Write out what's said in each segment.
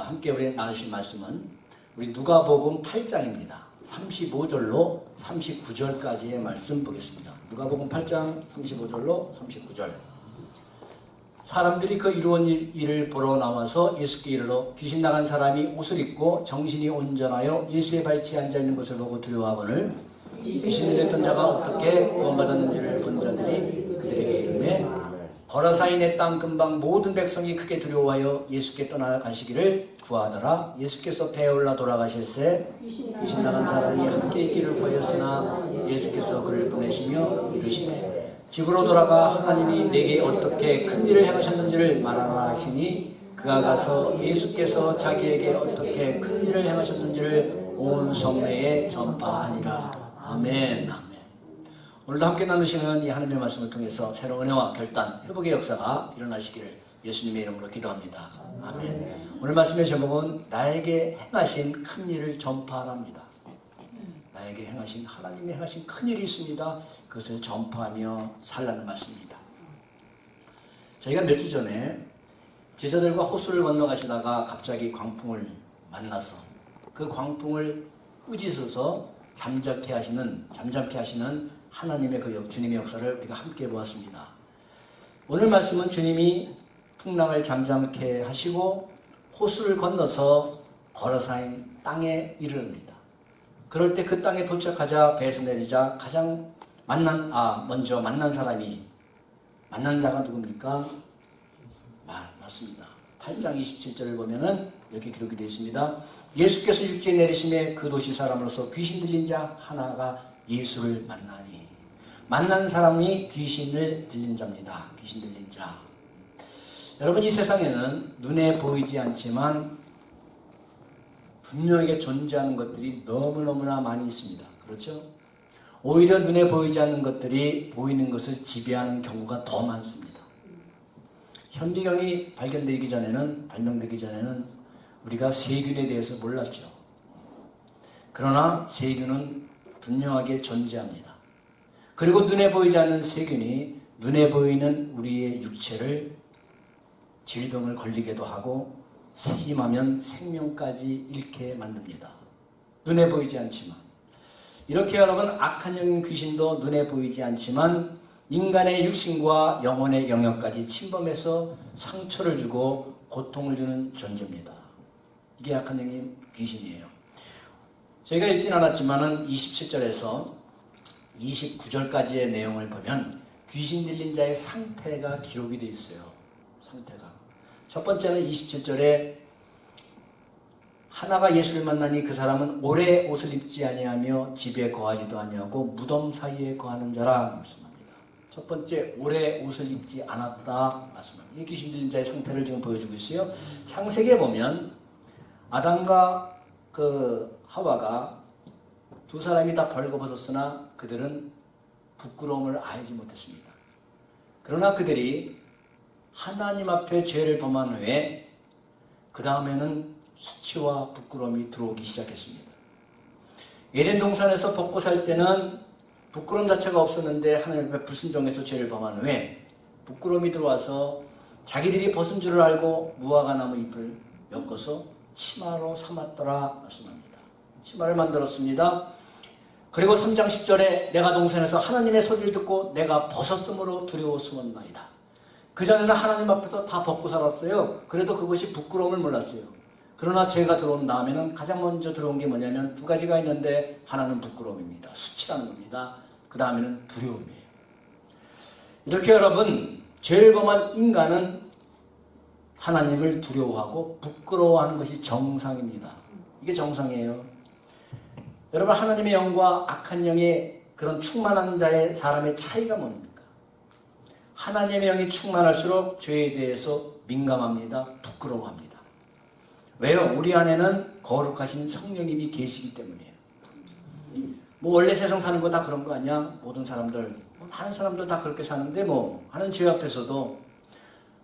함께 우리 나누실 말씀은 우리 누가복음 8장입니다. 35절로 39절까지의 말씀 보겠습니다. 누가복음 8장 35절로 39절. 사람들이 그 이루어진 일을 보러 나와서 예수께 이르러 귀신 나간 사람이 옷을 입고 정신이 온전하여 예수의 발치에 앉아있는 것을 보고 두려워하거늘 귀신을 냈던 자가 어떻게 구원받았는지를 본 자들이 그들에게 이르매 거라사인의 땅 근방 모든 백성이 크게 두려워하여 예수께 떠나가시기를 구하더라. 예수께서 배에 올라 돌아가실새 귀신 나간 사람이 함께 있기를 보였으나 예수께서 그를 보내시며 이르시되 집으로 돌아가 하나님이 내게 어떻게 큰 일을 행하셨는지를 말하라 하시니 그가 가서 예수께서 자기에게 어떻게 큰 일을 행하셨는지를 온 성내에 전파하니라. 아멘. 아멘. 오늘도 함께 나누시는 이 하나님의 말씀을 통해서 새로운 은혜와 결단, 회복의 역사가 일어나시기를 예수님의 이름으로 기도합니다. 아멘. 오늘 말씀의 제목은 나에게 행하신 큰 일을 전파하랍니다. 나에게 행하신 하나님이 행하신 큰 일이 있습니다. 그것을 전파하며 살라는 말씀입니다. 저희가 몇 주 전에 제자들과 호수를 건너가시다가 갑자기 광풍을 만나서 그 광풍을 꾸짖어서 잠잠케 하시는 하나님의 그 주님의 역사를 우리가 함께 보았습니다. 오늘 말씀은 주님이 풍랑을 잠잠케 하시고 호수를 건너서 거라사인 땅에 이르릅니다. 그럴 때 그 땅에 도착하자 배에서 내리자 가장 먼저 만난 자가 누굽니까? 맞습니다. 8장 27절을 보면은 이렇게 기록이 되어 있습니다. 예수께서 육지에 내리심에 그 도시 사람으로서 귀신 들린 자 하나가 예수를 만나니. 만난 사람이 귀신을 들린 자입니다. 귀신 들린 자. 여러분, 이 세상에는 눈에 보이지 않지만 분명하게 존재하는 것들이 너무너무나 많이 있습니다. 그렇죠? 오히려 눈에 보이지 않는 것들이 보이는 것을 지배하는 경우가 더 많습니다. 현미경이 발명되기 전에는 우리가 세균에 대해서 몰랐죠. 그러나 세균은 분명하게 존재합니다. 그리고 눈에 보이지 않는 세균이 눈에 보이는 우리의 육체를 질병을 걸리게도 하고 심하면 생명까지 잃게 만듭니다. 눈에 보이지 않지만. 이렇게 여러분, 악한 영인 귀신도 눈에 보이지 않지만 인간의 육신과 영혼의 영역까지 침범해서 상처를 주고 고통을 주는 존재입니다. 이게 악한 영인 귀신이에요. 저희가 읽진 않았지만은 27절에서 29절까지의 내용을 보면 귀신 들린 자의 상태가 기록이 되어 있어요. 상태가. 첫 번째는 27절에 하나가 예수를 만나니 그 사람은 오래 옷을 입지 아니하며 집에 거하지도 아니하고 무덤 사이에 거하는 자라 말씀합니다. 첫 번째, 오래 옷을 입지 않았다 말씀합니다. 이 귀신 들린 자의 상태를 지금 보여주고 있어요. 창세기에 보면 아담과 그 하와가 두 사람이 다 벌거벗었으나 그들은 부끄러움을 알지 못했습니다. 그러나 그들이 하나님 앞에 죄를 범한 후에 그 다음에는 수치와 부끄러움이 들어오기 시작했습니다. 에덴 동산에서 벗고 살 때는 부끄러움 자체가 없었는데 하나님 앞에 불순종해서 죄를 범한 후에 부끄러움이 들어와서 자기들이 벗은 줄을 알고 무화과 나무 잎을 엮어서 치마로 삼았더라 말씀합니다. 치마를 만들었습니다. 그리고 3장 10절에 내가 동산에서 하나님의 소리를 듣고 내가 벗었으므로 두려워 숨었나이다. 그전에는 하나님 앞에서 다 벗고 살았어요. 그래도 그것이 부끄러움을 몰랐어요. 그러나 죄가 들어온 다음에는 가장 먼저 들어온 게 뭐냐면 두 가지가 있는데 하나는 부끄러움입니다. 수치라는 겁니다. 그 다음에는 두려움이에요. 이렇게 여러분, 죄를 범한 인간은 하나님을 두려워하고 부끄러워하는 것이 정상입니다. 이게 정상이에요. 여러분, 하나님의 영과 악한 영의 그런 충만한 자의 사람의 차이가 뭡니까? 하나님의 영이 충만할수록 죄에 대해서 민감합니다. 부끄러워합니다. 왜요? 우리 안에는 거룩하신 성령님이 계시기 때문이에요. 원래 세상 사는 거 다 그런 거 아니야? 모든 사람들, 많은 사람들 다 그렇게 사는데 하는 죄 앞에서도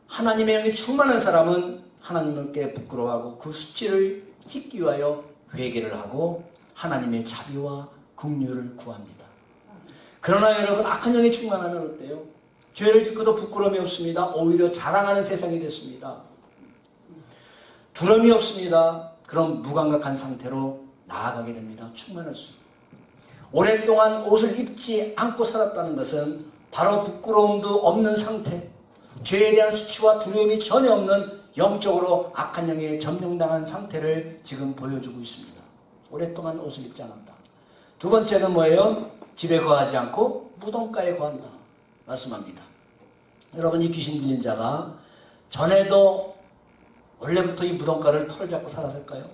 하나님의 영이 충만한 사람은 하나님께 부끄러워하고 그 수치를 씻기 위하여 회개를 하고 하나님의 자비와 긍휼을 구합니다. 그러나 여러분, 악한 영이 충만하면 어때요? 죄를 짓고도 부끄러움이 없습니다. 오히려 자랑하는 세상이 됐습니다. 두려움이 없습니다. 그런 무감각한 상태로 나아가게 됩니다. 충만할 수. 오랫동안 옷을 입지 않고 살았다는 것은 바로 부끄러움도 없는 상태, 죄에 대한 수치와 두려움이 전혀 없는 영적으로 악한 영에 점령당한 상태를 지금 보여주고 있습니다. 오랫동안 옷을 입지 않았다. 두 번째는 뭐예요? 집에 거하지 않고 무덤가에 거한다. 말씀합니다. 여러분, 이 귀신 들린 자가 전에도 원래부터 이 무덤가를 털을 잡고 살았을까요?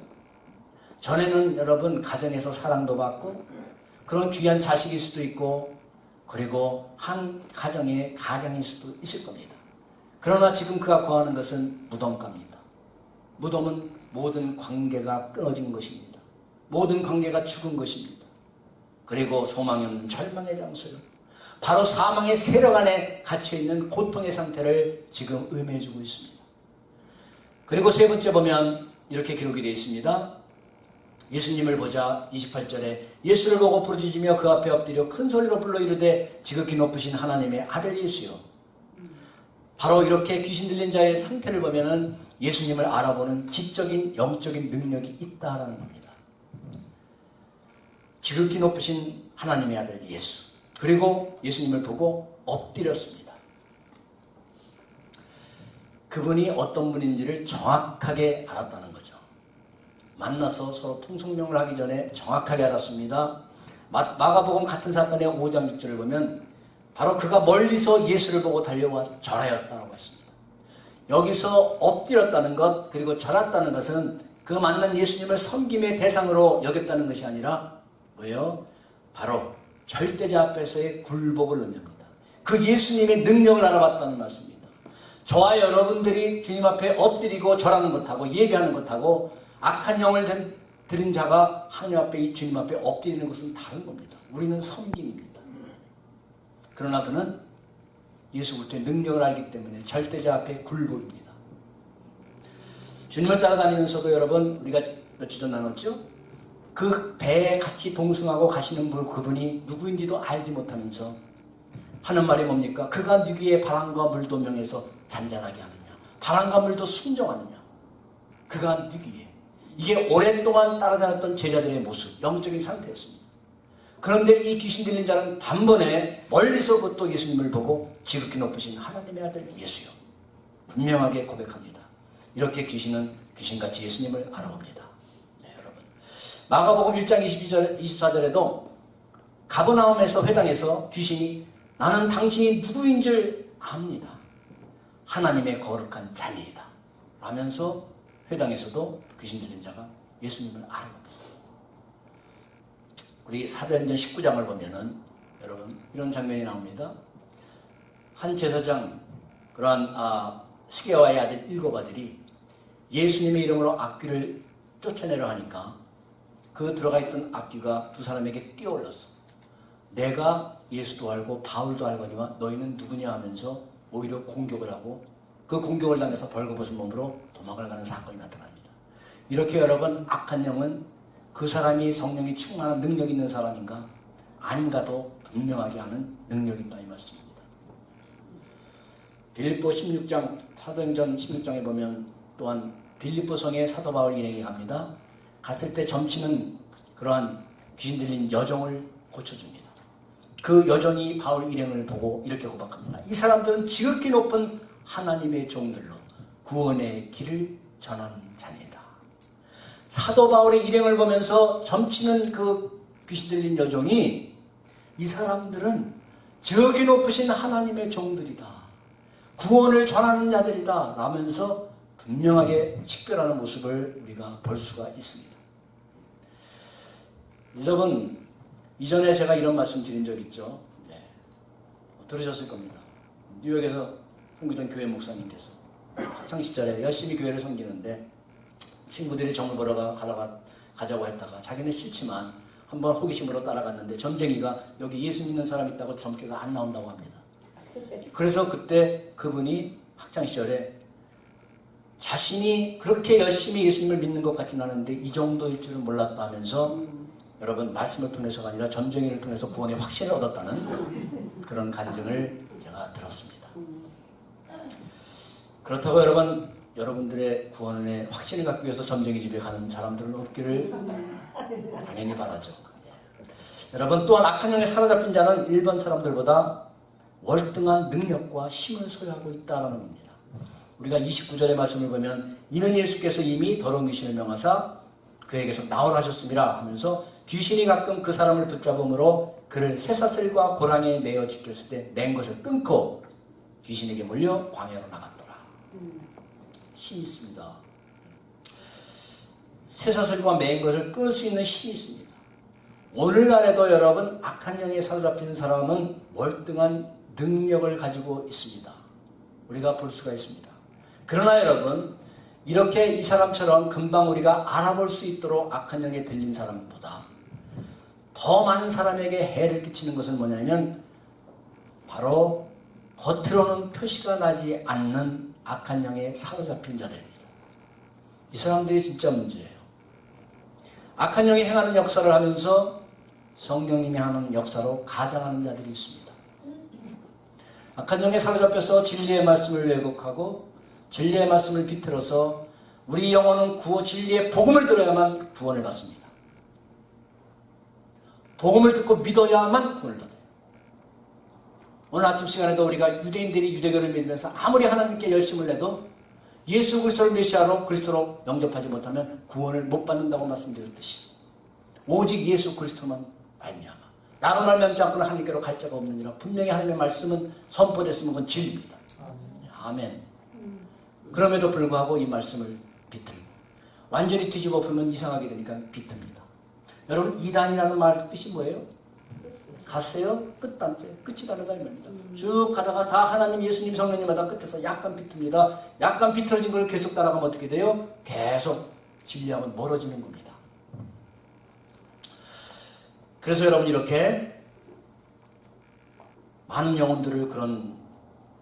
전에는 여러분 가정에서 사랑도 받고 그런 귀한 자식일 수도 있고 그리고 한 가정의 가장일 수도 있을 겁니다. 그러나 지금 그가 거하는 것은 무덤가입니다. 무덤은 모든 관계가 끊어진 것입니다. 모든 관계가 죽은 것입니다. 그리고 소망이 없는 절망의 장소요. 바로 사망의 세력 안에 갇혀있는 고통의 상태를 지금 의미해주고 있습니다. 그리고 세 번째 보면 이렇게 기록이 되어 있습니다. 예수님을 보자 28절에 예수를 보고 부르짖으며 그 앞에 엎드려 큰 소리로 불러 이르되 지극히 높으신 하나님의 아들 예수여. 바로 이렇게 귀신 들린 자의 상태를 보면은 예수님을 알아보는 지적인 영적인 능력이 있다라는 겁니다. 지극히 높으신 하나님의 아들 예수. 그리고 예수님을 보고 엎드렸습니다. 그분이 어떤 분인지를 정확하게 알았다는 거죠. 만나서 서로 통성명을 하기 전에 정확하게 알았습니다. 마가복음 같은 사건의 5장 6절을 보면 바로 그가 멀리서 예수를 보고 달려와 절하였다고 했습니다. 여기서 엎드렸다는 것 그리고 절했다는 것은 그 만난 예수님을 섬김의 대상으로 여겼다는 것이 아니라 뭐예요? 바로 절대자 앞에서의 굴복을 의미합니다. 그 예수님의 능력을 알아봤다는 말씀입니다. 저와 여러분들이 주님 앞에 엎드리고 절하는 것하고 예배하는 것하고 악한 영을 들인 자가 하나님 앞에 이 주님 앞에 엎드리는 것은 다른 겁니다. 우리는 섬김입니다. 그러나 그는 예수 그리스도의 능력을 알기 때문에 절대자 앞에 굴복입니다. 주님을 따라다니면서도 여러분 우리가 며칠 전 나눴죠? 그 배에 같이 동승하고 가시는 그분이 누구인지도 알지 못하면서 하는 말이 뭡니까? 그가 누구의 바람과 물도 명해서 잔잔하게 하느냐? 바람과 물도 순종하느냐? 그가 누구의? 이게 오랫동안 따라다녔던 제자들의 모습, 영적인 상태였습니다. 그런데 이 귀신 들린 자는 단번에 멀리서 그것도 예수님을 보고 지극히 높으신 하나님의 아들 예수요. 분명하게 고백합니다. 이렇게 귀신은 귀신같이 예수님을 알아봅니다. 네, 여러분. 마가복음 1장 24절에도 가버나움에서 회당에서 귀신이 나는 당신이 누구인 줄 압니다. 하나님의 거룩한 자녀이다. 라면서 회당에서도 귀신 들린 자가 예수님을 알아봅니다. 우리 사도행전 19장을 보면은 여러분 이런 장면이 나옵니다. 한 제사장 그러한 스게와의 아들 7 아들이 예수님의 이름으로 악귀를 쫓아내려 하니까 그 들어가 있던 악귀가 두 사람에게 뛰어올랐어. 내가 예수도 알고 바울도 알거니와 너희는 누구냐 하면서 오히려 공격을 하고 그 공격을 당해서 벌거벗은 몸으로 도망을 가는 사건이 나타납니다. 이렇게 여러분 악한 영은 그 사람이 성령이 충만한 능력 있는 사람인가 아닌가도 분명하게 하는 능력이 있다 이 말씀입니다. 빌립보 16장 사도행전 16장에 보면 또한 빌립보 성에 사도 바울 일행이 갑니다. 갔을 때 점치는 그러한 귀신 들린 여종을 고쳐줍니다. 그 여종이 바울 일행을 보고 이렇게 고백합니다. 이 사람들은 지극히 높은 하나님의 종들로 구원의 길을 전하는 자니다. 사도 바울의 일행을 보면서 점치는 그 귀신 들린 여종이 이 사람들은 지극히 높으신 하나님의 종들이다. 구원을 전하는 자들이다. 라면서 분명하게 식별하는 모습을 우리가 볼 수가 있습니다. 여러분, 이전에 제가 이런 말씀 드린 적 있죠. 네. 들으셨을 겁니다. 뉴욕에서 섬기던 교회 목사님께서 학창시절에 열심히 교회를 섬기는데 친구들이 점을 보러 가자고 했다가 자기는 싫지만 한번 호기심으로 따라갔는데 점쟁이가 여기 예수 믿는 사람 있다고 점괘가 안 나온다고 합니다. 그래서 그때 그분이 학창시절에 자신이 그렇게 열심히 예수님을 믿는 것 같진 않은데 이 정도일 줄은 몰랐다 하면서 여러분 말씀을 통해서가 아니라 점쟁이를 통해서 구원의 확신을 얻었다는 그런 간증을 제가 들었습니다. 그렇다고 여러분 여러분들의 구원에 확신을 갖기 위해서 점쟁이 집에 가는 사람들은 없기를 당연히 바라죠. 여러분, 또한 악한 영에 사로잡힌 자는 일반 사람들보다 월등한 능력과 힘을 소유하고 있다는 겁니다. 우리가 29절의 말씀을 보면 이는 예수께서 이미 더러운 귀신을 명하사 그에게서 나오라 하셨습니다 하면서 귀신이 가끔 그 사람을 붙잡음으로 그를 쇠사슬과 고랑에 매어 지켰을 때 맨 것을 끊고 귀신에게 몰려 광야로 나갔더라. 힘이 있습니다. 쇠사슬과 맨 것을 끊을 수 있는 힘이 있습니다. 오늘날에도 여러분, 악한 영에 사로잡힌 사람은 월등한 능력을 가지고 있습니다. 우리가 볼 수가 있습니다. 그러나 여러분, 이렇게 이 사람처럼 금방 우리가 알아볼 수 있도록 악한 영에 들린 사람보다 더 많은 사람에게 해를 끼치는 것은 뭐냐면 바로 겉으로는 표시가 나지 않는 악한 영에 사로잡힌 자들입니다. 이 사람들이 진짜 문제예요. 악한 영이 행하는 역사를 하면서 성령님이 하는 역사로 가장하는 자들이 있습니다. 악한 영에 사로잡혀서 진리의 말씀을 왜곡하고 진리의 말씀을 비틀어서 우리 영혼은 진리의 복음을 들어야만 구원을 받습니다. 복음을 듣고 믿어야만 구원을 받아요. 오늘 아침 시간에도 우리가 유대인들이 유대교를 믿으면서 아무리 하나님께 열심을 내도 예수 그리스도를 메시아로 그리스도로 영접하지 못하면 구원을 못 받는다고 말씀드렸듯이 오직 예수 그리스도만 말미암아 나로 말미암지 않고는 하나님께로 갈 자가 없느니라. 분명히 하나님의 말씀은 선포됐으면 그건 진리입니다. 아멘. 그럼에도 불구하고 이 말씀을 비틀고 완전히 뒤집어 보면 이상하게 되니까 비틉니다. 여러분, 이단이라는 말 뜻이 뭐예요? 갔어요? 끝단째. 끝이 다르다 이 말입니다. 쭉 가다가 다 하나님, 예수님, 성령님마다 끝에서 약간 비틉니다. 약간 비틀어진 걸 계속 따라가면 어떻게 돼요? 계속 진리하고 멀어지는 겁니다. 그래서 여러분, 이렇게 많은 영혼들을 그런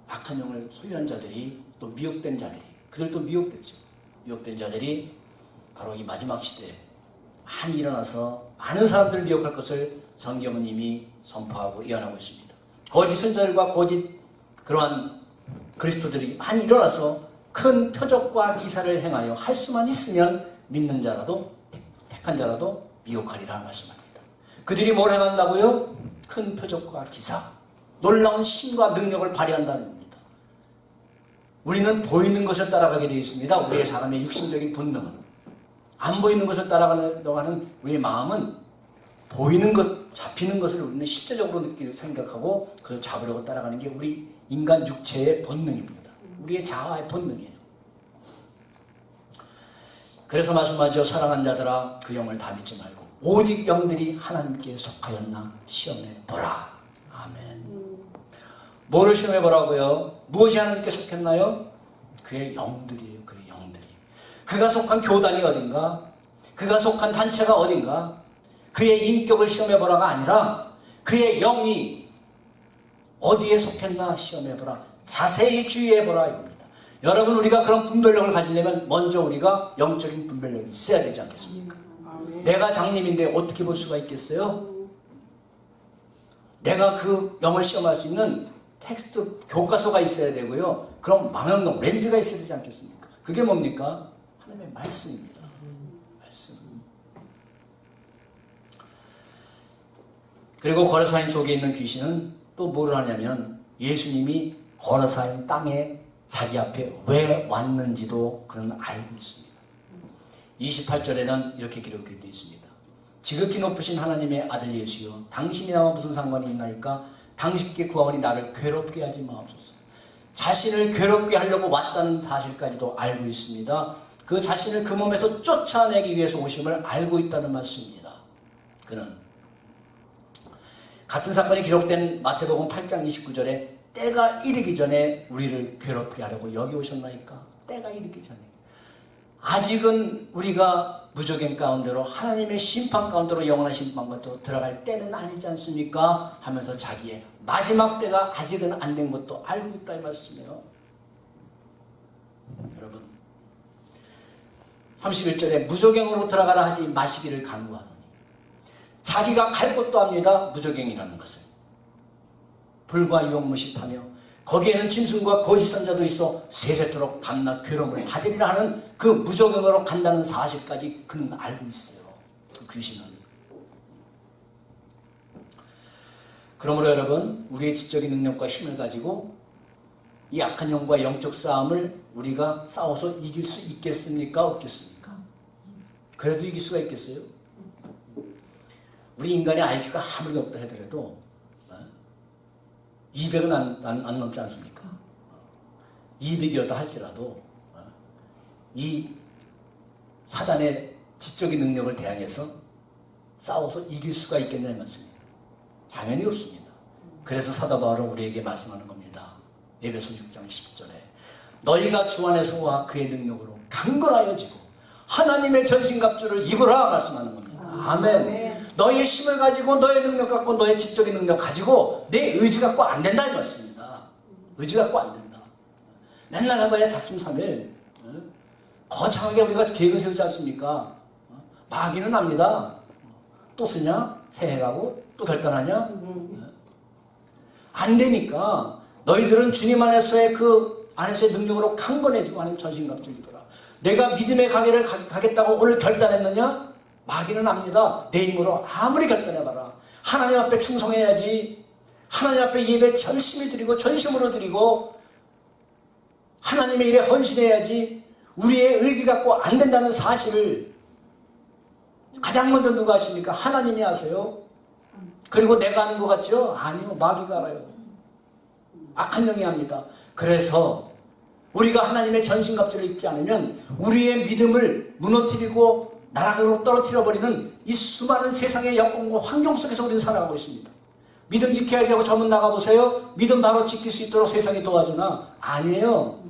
악한 영을 소유한 자들이 또 미혹된 자들이, 그들도 미혹됐죠. 미혹된 자들이 바로 이 마지막 시대에 많이 일어나서 많은 사람들을 미혹할 것을 성경은 이미 선포하고 예언하고 있습니다. 거짓 선자들과 거짓 그러한 그리스도들이 많이 일어나서 큰 표적과 기사를 행하여 할 수만 있으면 믿는 자라도 택한 자라도 미혹하리라 말씀합니다. 그들이 뭘 행한다고요? 큰 표적과 기사, 놀라운 힘과 능력을 발휘한다는 겁니다. 우리는 보이는 것을 따라가게 되어 있습니다. 우리의 사람의 육신적인 본능은. 안 보이는 것을 따라가려고 하는 우리의 마음은 보이는 것, 잡히는 것을 우리는 실제적으로 느끼고 생각하고 그걸 잡으려고 따라가는 게 우리 인간 육체의 본능입니다. 우리의 자아의 본능이에요. 그래서 말씀하죠. 사랑한 자들아 그 영을 다 믿지 말고 오직 영들이 하나님께 속하였나 시험해 보라. 아멘. 뭐를 시험해 보라고요? 무엇이 하나님께 속했나요? 그의 영들이에요. 그의 영들이. 그가 속한 교단이 어딘가? 그가 속한 단체가 어딘가? 그의 인격을 시험해 보라가 아니라 그의 영이 어디에 속했나 시험해 보라. 자세히 주의해 보라 입니다. 여러분, 우리가 그런 분별력을 가지려면 먼저 우리가 영적인 분별력이 있어야 되지 않겠습니까? 내가 장님인데 어떻게 볼 수가 있겠어요? 내가 그 영을 시험할 수 있는 텍스트 교과서가 있어야 되고요. 그럼 망원경 렌즈가 있어야 되지 않겠습니까? 그게 뭡니까? 하나님의 말씀입니다. 말씀. 그리고 거라사인 속에 있는 귀신은 또 뭐를 하냐면 예수님이 거라사인 땅에 자기 앞에 왜 왔는지도 그는 알고 있습니다. 28절에는 이렇게 기록되어 있습니다. 지극히 높으신 하나님의 아들 예수여, 당신이 나와 무슨 상관이 있나이까? 당신께 구하오니 나를 괴롭게 하지 마옵소서. 자신을 괴롭게 하려고 왔다는 사실까지도 알고 있습니다. 그 자신을 그 몸에서 쫓아내기 위해서 오심을 알고 있다는 말씀입니다. 그는 같은 사건이 기록된 마태복음 8장 29절에 때가 이르기 전에 우리를 괴롭게 하려고 여기 오셨나이까? 때가 이르기 전에. 아직은 우리가 무저갱 가운데로 하나님의 심판 가운데로 영원한 심판과 또 들어갈 때는 아니지 않습니까? 하면서 자기의 마지막 때가 아직은 안 된 것도 알고 있다 이 말씀이에요. 여러분, 31절에 무저갱으로 들어가라 하지 마시기를 간구하노니 자기가 갈 것도 압니다. 무저갱이라는 것을. 불과 유혹무식하며 거기에는 짐승과 거짓 선자도 있어 세세토록 밤낮 괴로움을 받으리라 하는 그 무적응으로 간다는 사실까지 그는 알고 있어요. 그 귀신은. 그러므로 여러분, 우리의 지적인 능력과 힘을 가지고 이 악한 영과 영적 싸움을 우리가 싸워서 이길 수 있겠습니까? 없겠습니까? 그래도 이길 수가 있겠어요? 우리 인간의 IQ가 아무리 높다 하더라도 200은 안 넘지 않습니까? 200이었다 할지라도 이 사단의 지적인 능력을 대항해서 싸워서 이길 수가 있겠냐는 말씀입니다. 당연히 없습니다. 그래서 사도 바울은 우리에게 말씀하는 겁니다. 에베소 6장 10절에 너희가 주 안에서와 그의 능력으로 강건하여지고 하나님의 전신갑주를 입으라 말씀하는 겁니다. 아멘. 너의 힘을 가지고 너의 능력 갖고 너의 지적인 능력 가지고 내 의지 갖고 안 된다 이 말씀입니다. 의지 갖고 안 된다. 맨날 해봐야 작심삼일 거창하게 우리가 계획을 세우지 않습니까? 마귀는 압니다. 또 쓰냐? 새해 가고 또 결단하냐? 안 되니까 너희들은 주님 안에서의 그 안에서의 능력으로 강건해지고 하는 전신갑주를 입어라. 내가 믿음의 가게를 가겠다고 오늘 결단했느냐? 마귀는 압니다. 내 힘으로 아무리 결단해봐라. 하나님 앞에 충성해야지. 하나님 앞에 예배 열심히 드리고 전심으로 드리고 하나님의 일에 헌신해야지. 우리의 의지 갖고 안 된다는 사실을 가장 먼저 누가 아십니까? 하나님이 아세요. 그리고 내가 아는 것 같죠? 아니요. 마귀가 알아요. 악한 영이 합니다. 그래서 우리가 하나님의 전신갑주를 입지 않으면 우리의 믿음을 무너뜨리고 나락으로 떨어뜨려버리는 이 수많은 세상의 여건과 환경 속에서 우리는 살아가고 있습니다. 믿음 지켜야지 하고 저문 나가보세요. 믿음 바로 지킬 수 있도록 세상이 도와주나? 아니에요.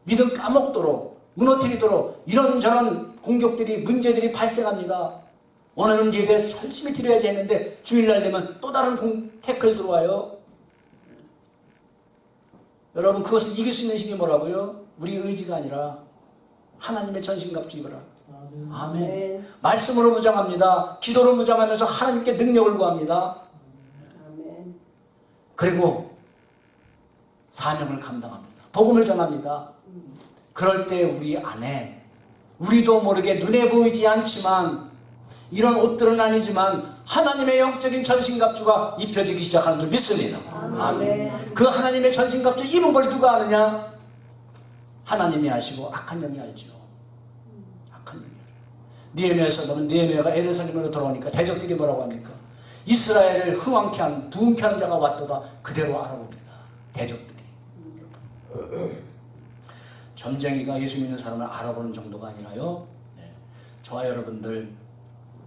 믿음 까먹도록 무너뜨리도록 이런저런 공격들이 문제들이 발생합니다. 오늘은 예배 열심히 드려야지 했는데 주일날 되면 또 다른 태클 들어와요. 여러분 그것을 이길 수 있는 힘이 뭐라고요? 우리 의지가 아니라 하나님의 전신갑주 입어라. 아멘. 말씀으로 무장합니다. 기도로 무장하면서 하나님께 능력을 구합니다. 아멘. 그리고 사명을 감당합니다. 복음을 전합니다. 그럴 때 우리 안에 우리도 모르게 눈에 보이지 않지만 이런 옷들은 아니지만 하나님의 영적인 전신갑주가 입혀지기 시작하는 줄 믿습니다. 아멘. 그 하나님의 전신갑주 입은 걸 누가 아느냐? 하나님이 아시고 악한 영이 알죠. 악한 영이 알죠. 느헤미야에서 보면 느헤미야가 예루살렘으로 돌아오니까 대적들이 뭐라고 합니까? 이스라엘을 흥왕케 하는 부흥케 하는 자가 왔도다. 그대로 알아봅니다. 대적들이. 점쟁이가 예수 믿는 사람을 알아보는 정도가 아니라요. 저와 여러분들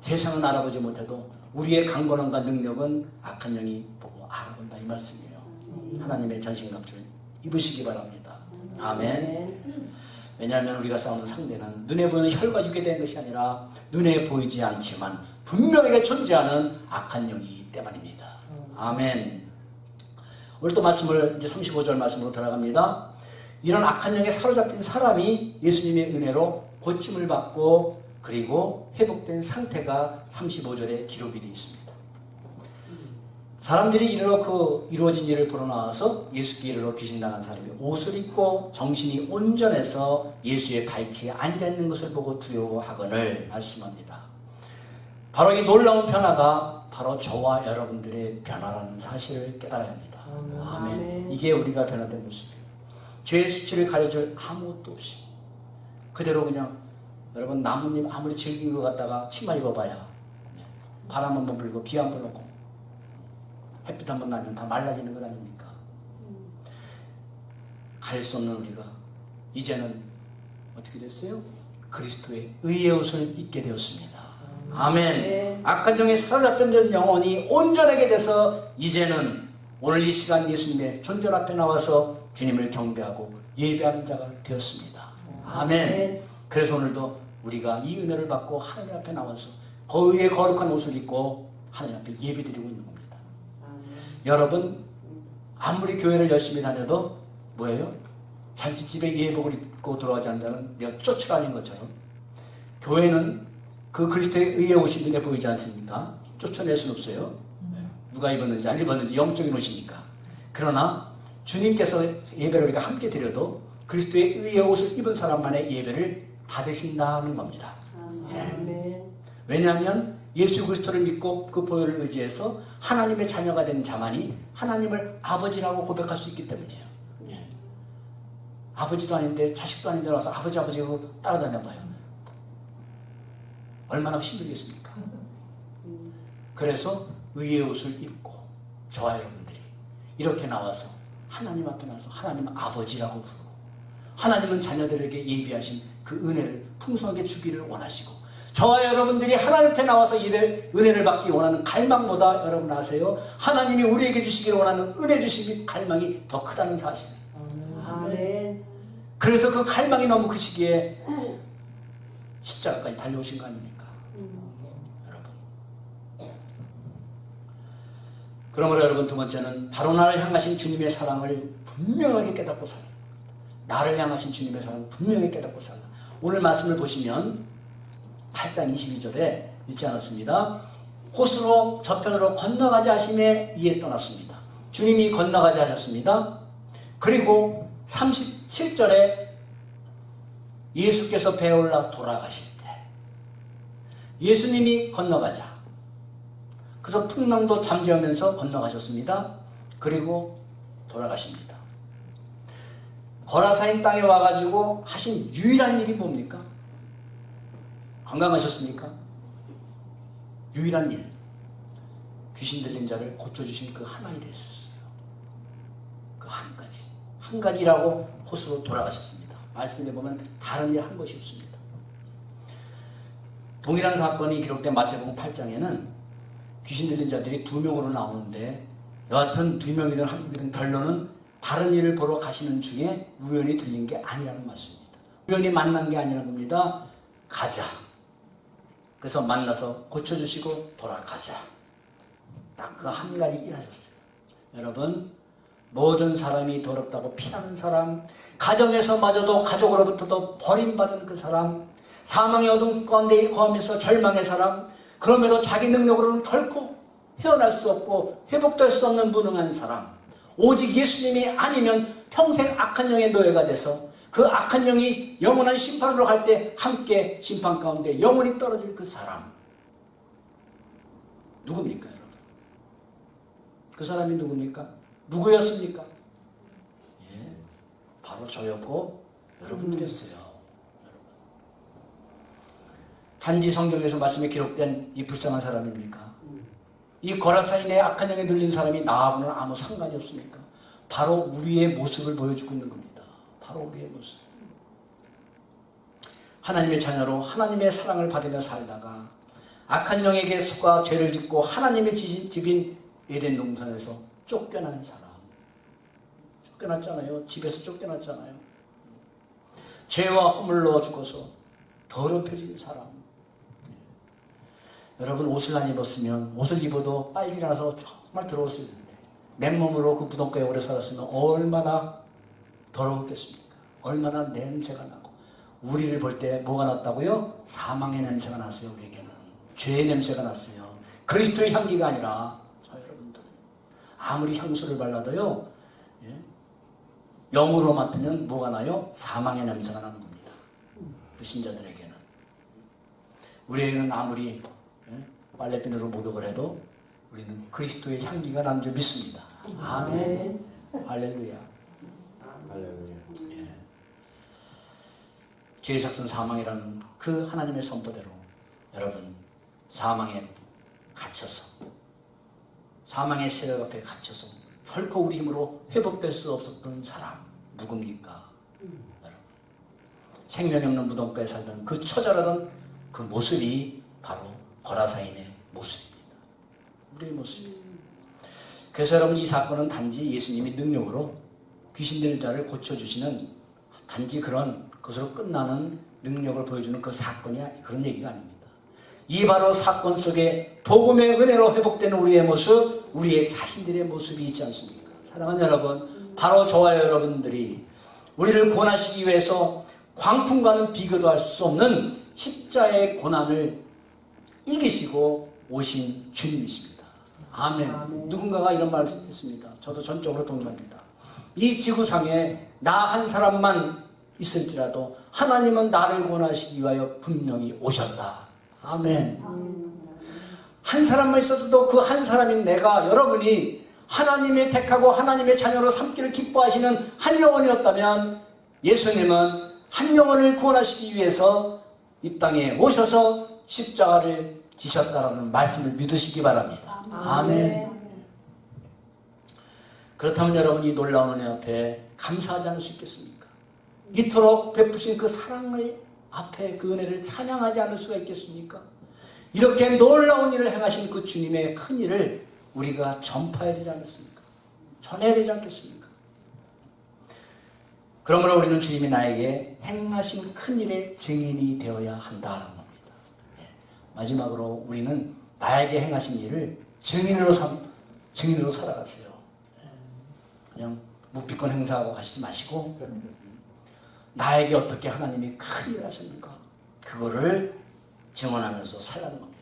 세상은 알아보지 못해도 우리의 강건함과 능력은 악한 영이 보고 알아본다 이 말씀이에요. 하나님의 전신갑주를 입으시기 바랍니다. 아멘. 왜냐하면 우리가 싸우는 상대는 눈에 보이는 혈과 육에 대한 것이 아니라 눈에 보이지 않지만 분명하게 존재하는 악한 영이기 때문입니다. 아멘. 오늘 또 말씀을 이제 35절 말씀으로 돌아갑니다. 이런 악한 영에 사로잡힌 사람이 예수님의 은혜로 고침을 받고 그리고 회복된 상태가 35절에 기록이 되어 있습니다. 사람들이 이루어진 일을 보러 나와서 예수께 이르러 귀신 나간 사람이 옷을 입고 정신이 온전해서 예수의 발치에 앉아있는 것을 보고 두려워하거늘 말씀합니다. 바로 이 놀라운 변화가 바로 저와 여러분들의 변화라는 사실을 깨달아야 합니다. 아멘. 이게 우리가 변화된 모습이에요. 죄의 수치를 가려줄 아무것도 없이 그대로 그냥 여러분 나뭇잎 아무리 질긴 것 같다가 치마 입어봐야 바람 한번 불고 비 한번 오고 햇빛 한번 나면 다 말라지는 것 아닙니까? 갈 수 없는 우리가 이제는 어떻게 됐어요? 그리스도의 의의 옷을 입게 되었습니다. 아멘. 악한 영에 사로잡힌 영혼이 온전하게 돼서 이제는 오늘 이 시간 예수님의 존전 앞에 나와서 주님을 경배하고 예배하는 자가 되었습니다. 아멘. 그래서 오늘도 우리가 이 은혜를 받고 하나님 앞에 나와서 거의의 거룩한 옷을 입고 하나님 앞에 예배드리고 있는 겁니다. 여러분 아무리 교회를 열심히 다녀도 뭐예요? 잔치집에 예복을 입고 들어가지 않는 자는 내가 쫓아다닌 것처럼 교회는 그 그리스도의 의의 옷이 눈에 보이지 않습니까? 쫓아낼 수는 없어요. 누가 입었는지 안 입었는지 영적인 옷이니까. 그러나 주님께서 예배를 우리가 함께 드려도 그리스도의 의의 옷을 입은 사람만의 예배를 받으신다는 겁니다. 아멘. 왜냐하면 예수 그리스도를 믿고 그 보혈을 의지해서 하나님의 자녀가 된 자만이 하나님을 아버지라고 고백할 수 있기 때문이에요. 예. 아버지도 아닌데 자식도 아닌데 와서 아버지 하고 따라다녀봐요. 얼마나 힘들겠습니까? 그래서 의의 옷을 입고 저와 여러분들이 이렇게 나와서 하나님 앞에 나와서 하나님 아버지라고 부르고 하나님은 자녀들에게 예비하신 그 은혜를 풍성하게 주기를 원하시고 저와 여러분들이 하나님 앞에 나와서 은혜를 받기 원하는 갈망보다 여러분 아세요? 하나님이 우리에게 주시기를 원하는 은혜 주심이 갈망이 더 크다는 사실. 아멘. 그래서 그 갈망이 너무 크시기에 십자가까지 달려오신 거 아닙니까? 여러분. 그러므로 여러분 두 번째는 바로 나를 향하신 주님의 사랑을 분명하게 깨닫고 살라. 나를 향하신 주님의 사랑을 분명히 깨닫고 살라. 오늘 말씀을 보시면 8장 22절에 읽지 않았습니다. 호수로 저편으로 건너가지 하심에 이에 떠났습니다. 주님이 건너가지 하셨습니다. 그리고 37절에 예수께서 배에 올라 돌아가실 때 예수님이 건너가자. 그래서 풍랑도 잠재우면서 건너가셨습니다. 그리고 돌아가십니다. 거라사인 땅에 와가지고 하신 유일한 일이 뭡니까? 건강하셨습니까? 유일한 일. 귀신 들린 자를 고쳐주신 그 하나 일을 했었어요. 그 한 가지. 한 가지라고 호수로 돌아가셨습니다. 말씀해 보면 다른 일 한 것이 없습니다. 동일한 사건이 기록된 마태복음 8장에는 귀신 들린 자들이 2명으로 나오는데 여하튼 2명이든 1명이든 결론은 다른 일을 보러 가시는 중에 우연히 들린 게 아니라는 말씀입니다. 우연히 만난 게 아니라는 겁니다. 가자. 그래서 만나서 고쳐주시고 돌아가자. 딱 그 한 가지 일하셨어요. 여러분, 모든 사람이 더럽다고 피하는 사람, 가정에서마저도 가족으로부터도 버림받은 그 사람, 사망의 어둠 가운데 거하면서 절망의 사람, 그럼에도 자기 능력으로는 결코 헤어날 수 없고 회복될 수 없는 무능한 사람, 오직 예수님이 아니면 평생 악한 영의 노예가 돼서 그 악한 영이 영원한 심판으로 갈 때 함께 심판 가운데 영원히 떨어질 그 사람 누굽니까 여러분? 그 사람이 누굽니까? 누구였습니까? 예, 바로 저였고 여러분들이었어요. 여러분. 단지 성경에서 말씀에 기록된 이 불쌍한 사람입니까? 이 거라사인의 악한 영에 눌린 사람이 나하고는 아무 상관이 없습니까? 바로 우리의 모습을 보여주고 있는 겁니다. 바로 우리의 모습. 하나님의 자녀로 하나님의 사랑을 받으며 살다가 악한 영에게 속아 죄를 짓고 하나님의 집인 에덴 동산에서 쫓겨난 사람. 쫓겨났잖아요. 집에서 쫓겨났잖아요. 죄와 허물로 죽어서 더럽혀진 사람. 여러분 옷을 안 입었으면 옷을 입어도 빨지 않아서 정말 더러웠을 텐데 맨몸으로 그 무덤가에 오래 살았으면 얼마나 더러웠겠습니까? 얼마나 냄새가 나고 우리를 볼 때 뭐가 났다고요? 사망의 냄새가 났어요. 우리에게는 죄의 냄새가 났어요. 그리스도의 향기가 아니라 저 여러분들 아무리 향수를 발라도요 영으로 맡으면 뭐가 나요? 사망의 냄새가 나는 겁니다. 불신자들에게는 우리에게는 아무리 빨래비누로 목욕을 해도 우리는 그리스도의 향기가 나는 줄 믿습니다. 아멘. 할렐루야. 할렐루야. 예. 죄의 삭은 사망이라는 그 하나님의 선포대로 여러분 사망에 갇혀서 사망의 세력 앞에 갇혀서 결코 우리 힘으로 회복될 수 없었던 사람 누굽니까? 여러분 생명이 없는 무덤가에 살던 그 처절하던 그 모습이 바로 거라사인의 모습입니다. 우리의 모습입니다. 그래서 여러분 이 사건은 단지 예수님이 능력으로 귀신 들린 자를 고쳐주시는 단지 그런 것으로 끝나는 능력을 보여주는 그 사건이 그런 얘기가 아닙니다. 이 바로 사건 속에 복음의 은혜로 회복되는 우리의 모습, 우리의 자신들의 모습이 있지 않습니까? 사랑하는 여러분, 바로 저와 여러분들이 우리를 구원하시기 위해서 광풍과는 비교도 할 수 없는 십자의 고난을 이기시고 오신 주님이십니다. 아멘. 누군가가 이런 말을 했습니다. 저도 전적으로 동의합니다. 이 지구상에 나 한 사람만 있을지라도 하나님은 나를 구원하시기 위하여 분명히 오셨다. 아멘. 한 사람만 있어도 그 한 사람인 내가, 여러분이 하나님의 택하고 하나님의 자녀로 삼기를 기뻐하시는 한 영혼이었다면 예수님은 한 영혼을 구원하시기 위해서 이 땅에 오셔서 십자가를 지셨다라는 말씀을 믿으시기 바랍니다. 아멘. 그렇다면 여러분, 이 놀라운 은혜 앞에 감사하지 않을 수 있겠습니까? 이토록 베푸신 그 사랑을 앞에 그 은혜를 찬양하지 않을 수가 있겠습니까? 이렇게 놀라운 일을 행하신 그 주님의 큰 일을 우리가 전파해야 되지 않겠습니까? 전해야 되지 않겠습니까? 그러므로 우리는 주님이 나에게 행하신 큰 일의 증인이 되어야 한다는 겁니다. 마지막으로 우리는 나에게 행하신 일을 증인으로 살아가세요. 그냥 묵비권 행사하고 가시지 마시고 나에게 어떻게 하나님이 큰 일을 하셨는가, 그거를 증언하면서 살라는 겁니다.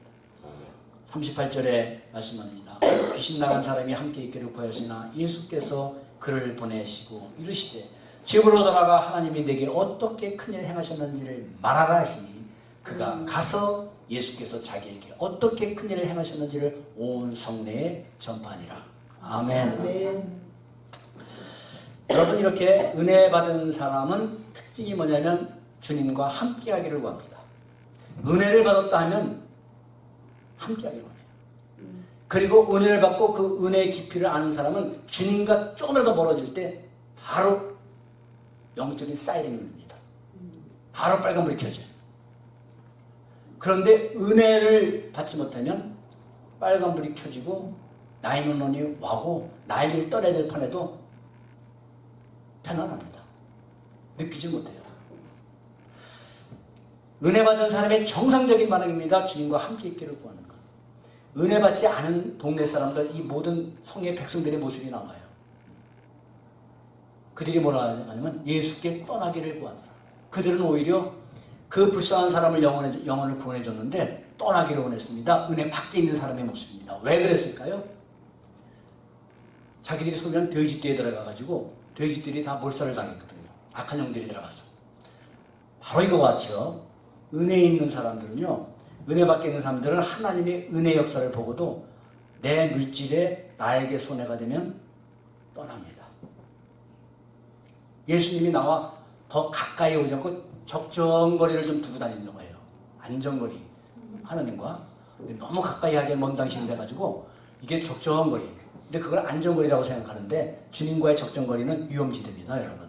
38절에 말씀합니다. 귀신 나간 사람이 함께 있기를 구하였으나 예수께서 그를 보내시고 이르시되 집으로 돌아가 하나님이 내게 어떻게 큰일 행하셨는지를 말하라 하시니 그가 가서 예수께서 자기에게 어떻게 큰일을 행하셨는지를 온 성내에 전파하니라. 아멘. 아멘. 여러분, 이렇게 은혜 받은 사람은 특징이 뭐냐면 주님과 함께 하기를 구합니다. 은혜를 받았다 하면 함께 하기를 원해요. 그리고 은혜를 받고 그 은혜의 깊이를 아는 사람은 주님과 조금이라도 멀어질 때 바로 영적인 사이렌이 울립니다. 바로 빨간불이 켜져요. 그런데 은혜를 받지 못하면 빨간불이 켜지고 나이노논이 와고 난리를 떠내야 될 판에도 편안합니다. 느끼지 못해요. 은혜 받은 사람의 정상적인 반응입니다. 주님과 함께 있기를 구하는 것. 은혜 받지 않은 동네 사람들, 이 모든 성의 백성들의 모습이 나와요. 그들이 뭐라 하냐면 예수께 떠나기를 구하더라. 그들은 오히려 그 불쌍한 사람을 영혼을 구원해 줬는데 떠나기를 원했습니다. 은혜 밖에 있는 사람의 모습입니다. 왜 그랬을까요? 자기들이 소면 돼지떼에 들어가가지고 돼지들이 다 몰살을 당했거든요. 악한 영들이 들어가서. 바로 이거와 같이요. 은혜에 있는 사람들은요, 은혜 밖에 있는 사람들은 하나님의 은혜 역사를 보고도 내 물질에 나에게 손해가 되면 떠납니다. 예수님이 나와 더 가까이 오지 않고 적정거리를 좀 두고 다니는 거예요. 안전거리. 하나님과. 너무 가까이 하게 먼 당신이 돼가지고 이게 적정거리. 근데 그걸 안전거리라고 생각하는데 주님과의 적정거리는 위험지대입니다, 여러분.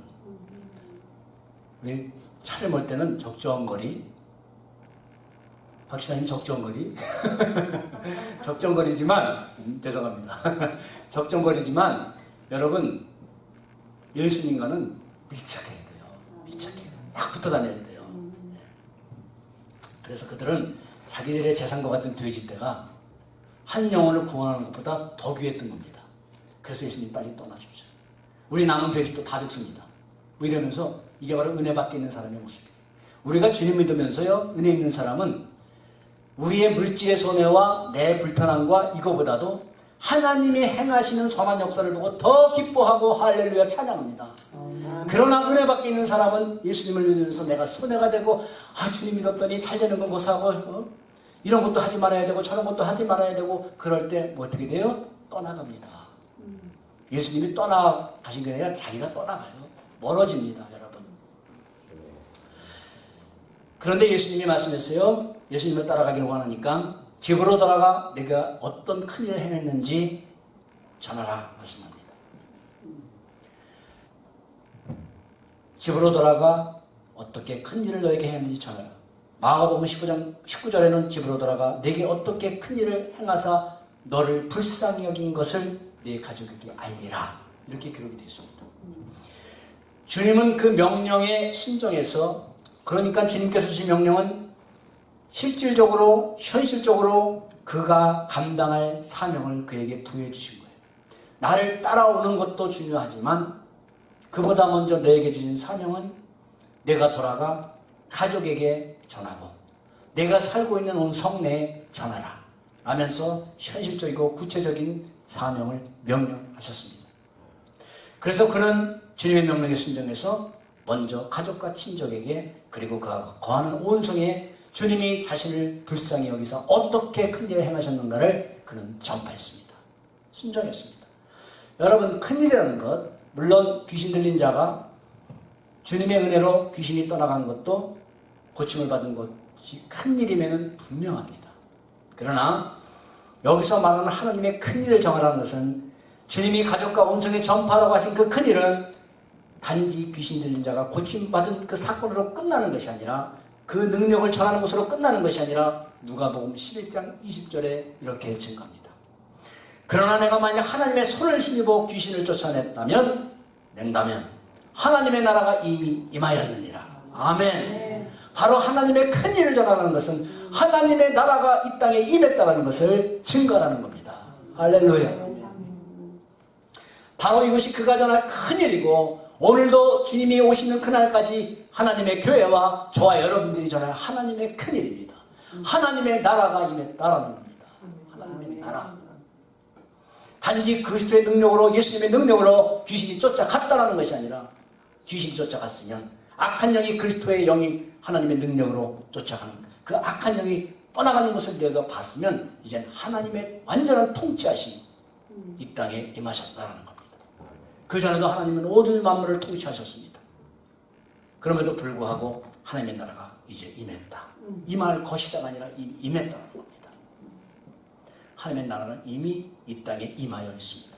우리 차를 몰 때는 적정거리. 박시장님 적정거리. 적정거리지만, 죄송합니다. 적정거리지만, 여러분, 예수님과는 밀착해야 돼요. 밀착해요. 막 붙어 다녀야 돼요. 그래서 그들은 자기들의 재산과 같은 돼지떼가 한 영혼을 구원하는 것보다 더 귀했던 겁니다. 그래서 예수님 빨리 떠나십시오. 우리 남은 돼지도 다 죽습니다. 이러면서 이게 바로 은혜 밖에 있는 사람의 모습이에요. 우리가 주님 믿으면서요, 은혜 있는 사람은 우리의 물질의 손해와 내 불편함과 이거보다도 하나님이 행하시는 선한 역사를 보고 더 기뻐하고 할렐루야 찬양합니다. 그러나 은혜 밖에 있는 사람은 예수님을 믿으면서 내가 손해가 되고 주님 믿었더니 잘 되는 건 고사하고 이런 것도 하지 말아야 되고 저런 것도 하지 말아야 되고 그럴 때 뭐 어떻게 돼요? 떠나갑니다. 예수님이 떠나가신 게 아니라 자기가 떠나가요. 멀어집니다, 여러분. 그런데 예수님이 말씀했어요. 예수님을 따라가기를 원하니까 집으로 돌아가 내가 어떤 큰일을 행했는지 전하라 말씀합니다. 집으로 돌아가 어떻게 큰일을 너에게 행했는지 전하라. 마가복음 19절에는 집으로 돌아가 내게 어떻게 큰일을 행하사 너를 불쌍히 여긴 것을 네 가족에게 알리라. 이렇게 기록이 되어 있습니다. 주님은 그 명령에 순종해서, 그러니까 주님께서 주신 명령은 실질적으로 현실적으로 그가 감당할 사명을 그에게 부여해 주신 거예요. 나를 따라오는 것도 중요하지만 그보다 먼저 너에게 주신 사명은 내가 돌아가 가족에게 전하고 내가 살고 있는 온 성내에 전하라 라면서 현실적이고 구체적인 사명을 명령하셨습니다. 그래서 그는 주님의 명령에 순종해서 먼저 가족과 친족에게 그리고 그가 거하는 온 성에 주님이 자신을 불쌍히 여기서 어떻게 큰 일을 행하셨는가를 그는 전파했습니다. 순종했습니다. 여러분, 큰일이라는 것, 물론 귀신 들린 자가 주님의 은혜로 귀신이 떠나간 것도 고침을 받은 것이 큰일임에는 분명합니다. 그러나 여기서 말하는 하나님의 큰일을 정하라는 것은 주님이 가족과 온성에 전파하라고 하신 그 큰일은 단지 귀신 들린 자가 고침받은 그 사건으로 끝나는 것이 아니라 그 능력을 전하는 것으로 끝나는 것이 아니라 누가복음 11장 20절에 이렇게 증거합니다. 그러나 내가 만약 하나님의 손을 힘입어 귀신을 낸다면 하나님의 나라가 이미 임하였느니라. 아멘. 바로 하나님의 큰 일을 전하는 것은 하나님의 나라가 이 땅에 임했다는 것을 증거하는 겁니다. 할렐루야. 바로 이것이 그가 전할 큰 일이고 오늘도 주님이 오시는 그날까지 하나님의 교회와 저와 여러분들이 전할 하나님의 큰 일입니다. 하나님의 나라가 임했다라는 겁니다. 하나님의 나라. 단지 그리스도의 능력으로, 예수님의 능력으로 귀신이 쫓아갔다라는 것이 아니라 귀신이 쫓아갔으면 악한 영이 그리스도의 영이 하나님의 능력으로 쫓아가는 그 악한 영이 떠나가는 것을 내가 봤으면 이젠 하나님의 완전한 통치하심이 이 땅에 임하셨다는 겁니다. 그전에도 하나님은 모든 만물을 통치하셨습니다. 그럼에도 불구하고 하나님의 나라가 이제 임했다. 임할 것이다가 아니라 임했다는 겁니다. 하나님의 나라는 이미 이 땅에 임하여 있습니다.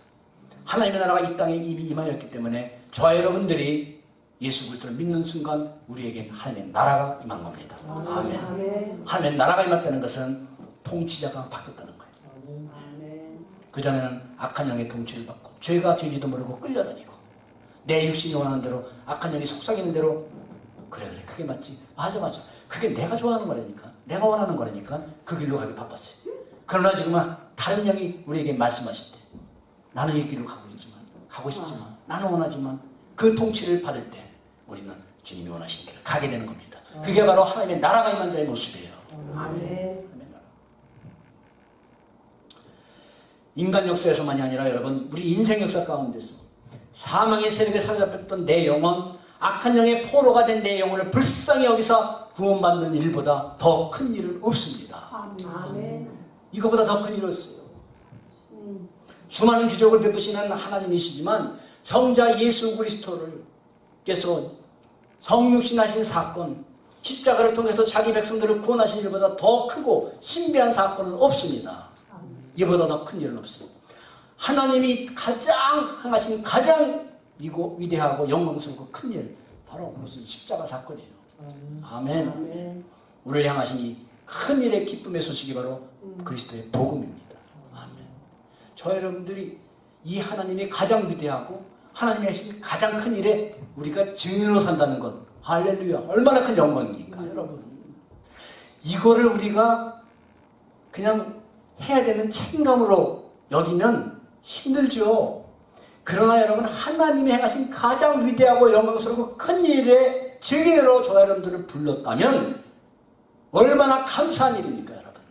하나님의 나라가 이 땅에 이미 임하였기 때문에 저와 여러분들이 예수 그리스도를 믿는 순간 우리에겐 하나님의 나라가 임한 겁니다. 아멘. 하나님의 나라가 임했다는 것은 통치자가 바뀌었다는 거예요. 그전에는 악한 영의 통치를 받고 죄가 죄지도 모르고 끌려다니고 내 육신이 원하는 대로 악한 영이 속삭이는 대로 그래 그게 맞지. 맞아 그게 내가 좋아하는 거라니까, 내가 원하는 거라니까 그 길로 가기 바빴어요. 그러나 지금은 다른 영이 우리에게 말씀하실 때 나는 이 길로 가고 싶지만 나는 원하지만 그 통치를 받을 때 우리는 주님이 원하시는 길을 가게 되는 겁니다. 그게 바로 하나님의 나라가 임한 자의 모습이에요. 아멘. 인간 역사에서만이 아니라 여러분 우리 인생 역사 가운데서 사망의 세력에 사로잡혔던 내 영혼, 악한 영의 포로가 된 내 영혼을 불쌍히 여기서 구원받는 일보다 더 큰 일은 없습니다. 아멘. 이거보다 더 큰 일은 없어요. 수많은 기적을 베푸시는 하나님이시지만 성자 예수 그리스도께서 성육신하신 사건, 십자가를 통해서 자기 백성들을 구원하신 일보다 더 크고 신비한 사건은 없습니다. 이보다 더 큰 일은 없어요. 하나님이 가장 행하신 가장 위대하고 영광스럽고 큰 일, 바로 그것은 십자가 사건이에요. 아멘. 우리를 향하신 이 큰 일의 기쁨의 소식이 바로 그리스도의 복음입니다. 아멘. 저 여러분들이 이 하나님이 가장 위대하고 하나님이 하신 가장 큰 일에 우리가 증인으로 산다는 것, 할렐루야, 얼마나 큰 영광입니까, 여러분. 이거를 우리가 그냥 해야 되는 책임감으로 여기면 힘들죠. 그러나 여러분, 하나님이 행하신 가장 위대하고 영광스럽고 큰 일의 증인으로 저와 여러분들을 불렀다면 얼마나 감사한 일입니까, 여러분.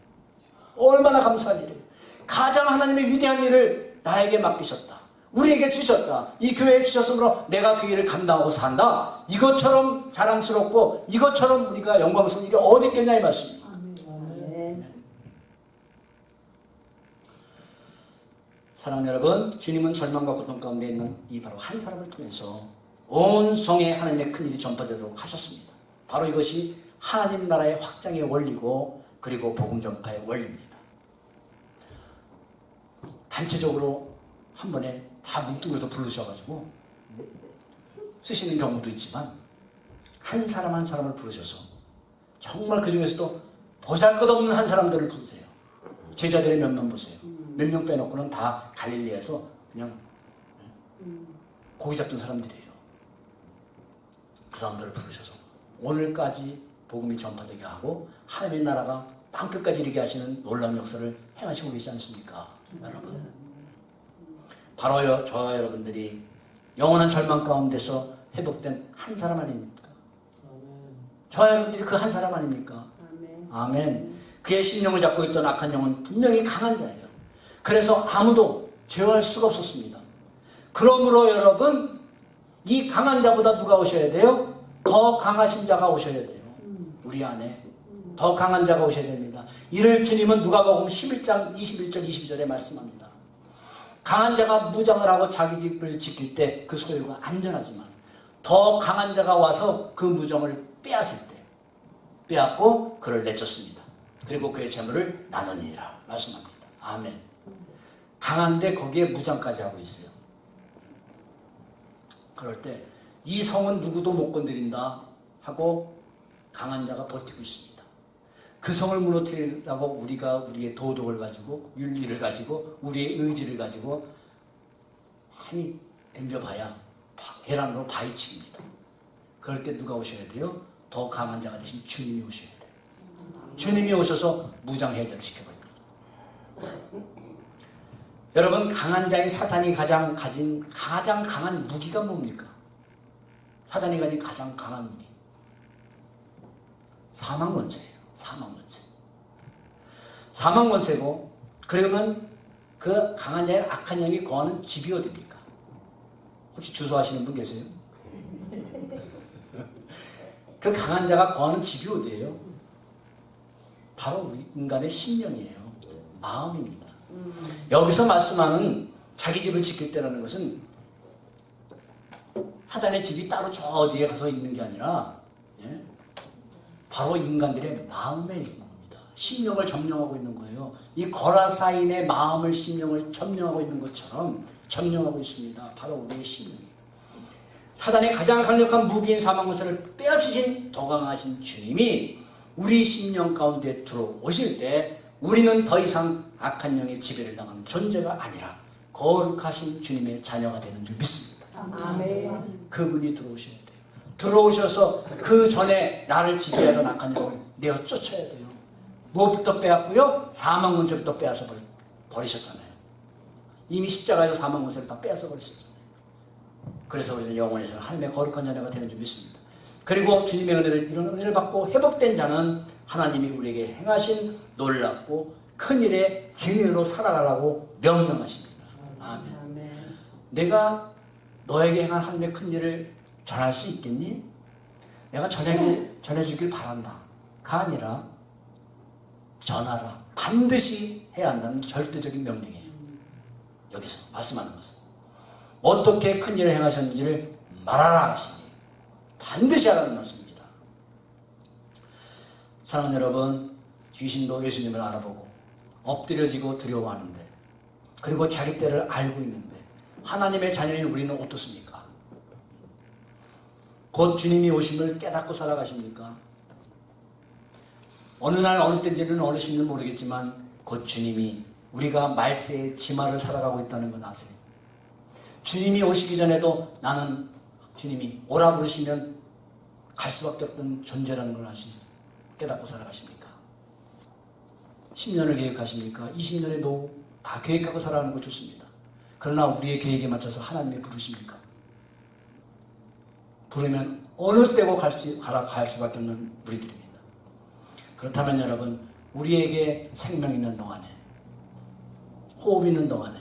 얼마나 감사한 일이에요. 가장 하나님의 위대한 일을 나에게 맡기셨다, 우리에게 주셨다, 이 교회에 주셨으므로 내가 그 일을 감당하고 산다. 이것처럼 자랑스럽고 이것처럼 우리가 영광스러운 일이 어디 있겠냐 이 말씀입니다. 사랑하는 여러분, 주님은 절망과 고통 가운데 있는 이 바로 한 사람을 통해서 온 성에 하나님의 큰 일이 전파되도록 하셨습니다. 바로 이것이 하나님 나라의 확장의 원리고 그리고 복음 전파의 원리입니다. 단체적으로 한 번에 다 뭉뚱그려서 부르셔가지고 쓰시는 경우도 있지만 한 사람 한 사람을 부르셔서 정말 그 중에서도 보잘것없는 한 사람들을 부르세요. 제자들의 몇 명 보세요. 몇 명 빼놓고는 다 갈릴리에서 그냥 고기 잡던 사람들이에요. 그 사람들을 부르셔서 오늘까지 복음이 전파되게 하고 하나님의 나라가 땅끝까지 이르게 하시는 놀라운 역사를 행하시고 계시지 않습니까, 여러분? 바로 저와 여러분들이 영원한 절망 가운데서 회복된 한 사람 아닙니까? 저와 여러분들이 그 한 사람 아닙니까? 아멘. 그의 심령을 잡고 있던 악한 영은 분명히 강한 자예요. 그래서 아무도 제어할 수가 없었습니다. 그러므로 여러분, 이 강한 자보다 누가 오셔야 돼요? 더 강하신 자가 오셔야 돼요. 우리 안에 더 강한 자가 오셔야 됩니다. 이를 주님은 누가복음 11장 21절 22절에 말씀합니다. 강한 자가 무장을 하고 자기 집을 지킬 때 그 소유가 안전하지만 더 강한 자가 와서 그 무장을 빼앗을 때 빼앗고 그를 내쫓습니다. 그리고 그의 재물을 나누니라 말씀합니다. 아멘. 강한데 거기에 무장까지 하고 있어요. 그럴 때 이 성은 누구도 못 건드린다 하고 강한 자가 버티고 있습니다. 그 성을 무너뜨리려고 우리가 우리의 도덕을 가지고 윤리를 가지고 우리의 의지를 가지고 많이 덤벼봐야 계란으로 바위칩니다. 그럴 때 누가 오셔야 돼요? 더 강한 자가 대신 주님이 오셔야 돼요. 주님이 오셔서 무장해제를 시켜버립니다. 여러분, 강한 자인 사탄이 가진 가장 강한 무기가 뭡니까? 사탄이 가진 가장 강한 무기. 사망권세예요. 사망권세. 사망권세고, 그러면 그 강한 자의 악한 영이 거하는 집이 어디입니까? 혹시 주소하시는 분 계세요? 그 강한 자가 거하는 집이 어디예요? 바로 우리 인간의 심령이에요. 마음입니다. 여기서 말씀하는 자기 집을 지킬 때라는 것은 사단의 집이 따로 저 어디에 가서 있는 게 아니라 바로 인간들의 마음에 있는 겁니다. 심령을 점령하고 있는 거예요. 이 거라사인의 마음을 심령을 점령하고 있는 것처럼 점령하고 있습니다. 바로 우리의 심령이에요. 사단의 가장 강력한 무기인 사망권세를 빼앗으신 더 강하신 주님이 우리 심령 가운데 들어오실 때 우리는 더 이상 악한 영의 지배를 당하는 존재가 아니라 거룩하신 주님의 자녀가 되는 줄 믿습니다. 아멘. 그분이 들어오셔야 돼요. 들어오셔서 그 전에 나를 지배하던 악한 영을 내어 쫓아야 돼요. 무엇부터 빼앗고요? 사망권세부터 빼앗아 버리셨잖아요. 이미 십자가에서 사망권세를 다 빼앗아 버리셨잖아요. 그래서 우리는 영원에서는 하나님의 거룩한 자녀가 되는 줄 믿습니다. 그리고 주님의 은혜를, 이런 은혜를 받고 회복된 자는 하나님이 우리에게 행하신 놀랍고 큰 일의 증인으로 살아가라고 명령하십니다. 아멘. 아멘. 내가 너에게 행한 하나님의 큰 일을 전할 수 있겠니? 내가 전해주길 바란다. 가 아니라 전하라. 반드시 해야 한다는 절대적인 명령이에요. 여기서 말씀하는 것은 어떻게 큰 일을 행하셨는지를 말하라 하시니 반드시 하라는 말씀입니다. 사랑하는 여러분, 귀신도 예수님을 알아보고 엎드려지고 두려워하는데, 그리고 자기 때를 알고 있는데 하나님의 자녀인 우리는 어떻습니까? 곧 주님이 오심을 깨닫고 살아가십니까? 어느 날 어느 때인지는 어느 시인지는 모르겠지만 곧 주님이 우리가 말세의 지마를 살아가고 있다는 건 아세요? 주님이 오시기 전에도 나는 주님이 오라 부르시면 갈 수밖에 없던 존재라는 걸 깨닫고 살아가십니까? 10년을 계획하십니까? 20년의 노후 다 계획하고 살아가는 거 좋습니다. 그러나 우리의 계획에 맞춰서 하나님이 부르십니까? 부르면 어느 때고 갈 수밖에 없는 우리들입니다. 그렇다면 여러분, 우리에게 생명 있는 동안에, 호흡 있는 동안에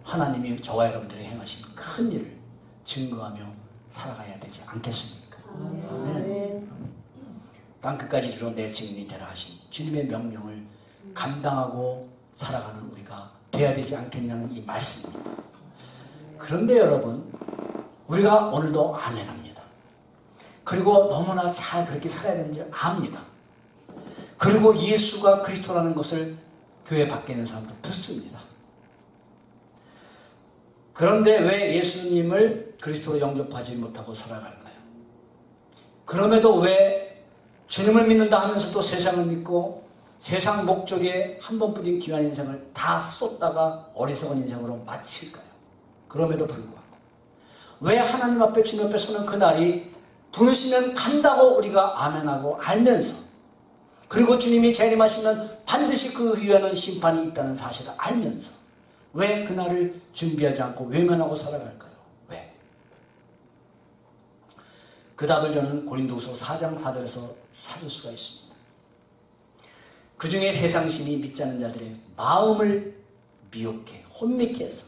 하나님이 저와 여러분들이 행하신 큰 일을 증거하며 살아가야 되지 않겠습니까? 아멘. 땅끝까지 이르러 내 증인이 되라 하신 주님의 명령을 감당하고 살아가는 우리가 돼야 되지 않겠냐는 이 말씀입니다. 그런데 여러분, 우리가 오늘도 아멘합니다. 그리고 너무나 잘 그렇게 살아야 되는지 압니다. 그리고 예수가 그리스도라는 것을 교회 밖에 있는 사람도 듣습니다. 그런데 왜 예수님을 그리스도로 영접하지 못하고 살아갈까요? 그럼에도 왜 주님을 믿는다 하면서도 세상을 믿고 세상 목적에 한 번뿐인 귀한 인생을 다 쏟다가 어리석은 인생으로 마칠까요? 그럼에도 불구하고 왜 하나님 앞에 주님 앞에 서는 그날이 부르시면 간다고 우리가 아멘하고 알면서, 그리고 주님이 재림하시면 반드시 그 위에는 심판이 있다는 사실을 알면서 왜 그날을 준비하지 않고 외면하고 살아갈까요? 왜? 그 답을 저는 고린도후서 4장 4절에서 찾을 수가 있습니다. 그 중에 세상심이 믿지 않는 자들의 마음을 미혹해 혼미케 해서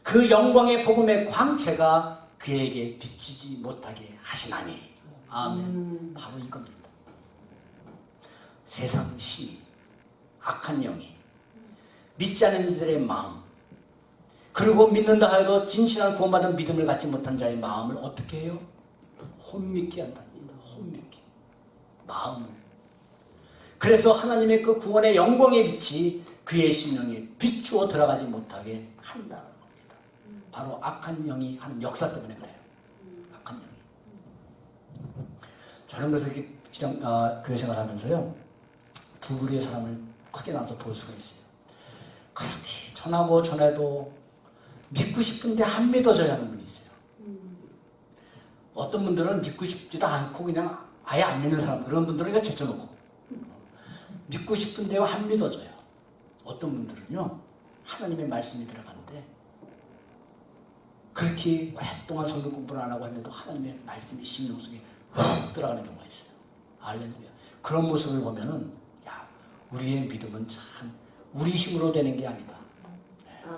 그 영광의 복음의 광채가 그에게 비치지 못하게 하시나니. 아멘. 바로 이겁니다. 세상 신이, 악한 영이, 믿지 않는 이들의 마음, 그리고 믿는다 하여도 진실한 구원받은 믿음을 갖지 못한 자의 마음을 어떻게 해요? 혼미케 한답니다. 혼미케. 마음을. 그래서 하나님의 그 구원의 영광의 빛이 그의 심령에 비추어 들어가지 못하게 한다는 겁니다. 바로 악한 영이 하는 역사 때문에 그래요. 악한 영이. 저는 그래서 이렇게 교회 생활하면서요, 두 부류의 사람을 크게 나눠서 볼 수가 있어요. 그렇게 전하고 전해도 믿고 싶은데 안 믿어져야 하는 분이 있어요. 어떤 분들은 믿고 싶지도 않고 그냥 아예 안 믿는 사람, 그런 분들은 그냥 제쳐놓고 믿고 싶은데 안 믿어져요. 어떤 분들은요, 하나님의 말씀이 들어가는데 그렇게 오랫동안 성경 공부를 안 하고 했는데도 하나님의 말씀이 심령 속에 훅 들어가는 경우가 있어요. 할렐루야. 그런 모습을 보면은, 야, 우리의 믿음은 참 우리 힘으로 되는 게 아니다.